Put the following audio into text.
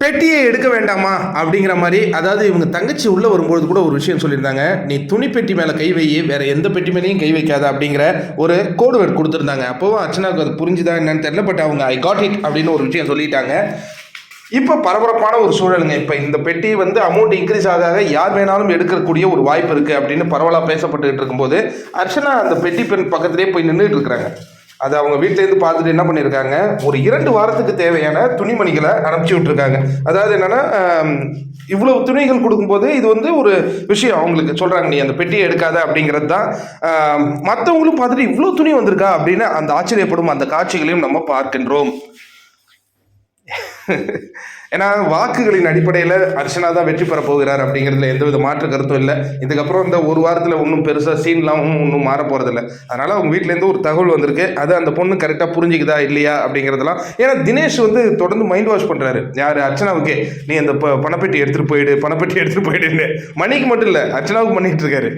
பெட்டியை எடுக்க வேண்டாமா அப்படிங்கிற மாதிரி. அதாவது இவங்க தங்கச்சி உள்ளே வரும்பொழுது கூட ஒரு விஷயம் சொல்லியிருந்தாங்க, நீ துணி பெட்டி மேலே கை வை, வேற எந்த பெட்டி மேலேயும் கை வைக்காத அப்படிங்கிற ஒரு கோடு வேர்ட் கொடுத்துருந்தாங்க. அப்போவும் அர்ச்சனாவுக்கு அது புரிஞ்சுதா என்னன்னு தெரியல. பட் அவங்க ஐ காட் இட் அப்படின்னு ஒரு விஷயம் சொல்லிட்டாங்க. இப்போ பரபரப்பான ஒரு சூழலுங்க. இப்போ இந்த பெட்டி வந்து அமௌண்ட் இன்க்ரீஸ் ஆக யார் வேணாலும் எடுக்கக்கூடிய ஒரு வாய்ப்பு இருக்குது அப்படின்னு பரவலாக பேசப்பட்டுக்கிட்டு இருக்கும்போது, அர்ச்சனா அந்த பெட்டி பெண் பக்கத்துலேயே போய் நின்றுட்டு இருக்கிறாங்க. அது அவங்க வீட்டிலேருந்து பார்த்துட்டு என்ன பண்ணியிருக்காங்க, ஒரு 2 வாரத்துக்கு தேவையான துணிமணிகளை அனுப்பிச்சி விட்டுருக்காங்க. அதாவது என்னென்னா, இவ்வளவு துணிகள் கொடுக்கும்போது இது வந்து ஒரு விஷயம் அவங்களுக்கு சொல்கிறாங்க, நீ அந்த பெட்டியை எடுக்காத அப்படிங்கிறது தான். மற்றவங்களும் பார்த்துட்டு இவ்வளோ துணி வந்திருக்கா அப்படின்னு அந்த ஆச்சரியப்படும் அந்த காட்சிகளையும் நம்ம பார்க்கின்றோம். ஏன்னா வாக்குகளின் அடிப்படையில் அர்ச்சனா தான் வெற்றி பெற போகிறார் அப்படிங்கிறதுல எந்தவித மாற்று கருத்தும் இல்லை. இதுக்கப்புறம் இந்த ஒரு வாரத்தில் ஒன்றும் பெருசாக சீன்லாம் ஒன்றும் மாற போகிறதில்ல. அதனால் அவங்க வீட்டிலேருந்து ஒரு தகவல் வந்திருக்கு. அது அந்த பொண்ணு கரெக்டாக புரிஞ்சுக்குதா இல்லையா அப்படிங்கிறதெல்லாம். ஏன்னா தினேஷ் வந்து தொடர்ந்து மைண்ட் வாஷ் பண்ணுறாரு. யார் அர்ச்சனாவுக்கே, நீ அந்த பணப்பெட்டி எடுத்துகிட்டு போயிடுன்னு. மணிக்கு மட்டும் இல்லை, அர்ச்சனாவுக்கு பண்ணிகிட்டு இருக்காரு.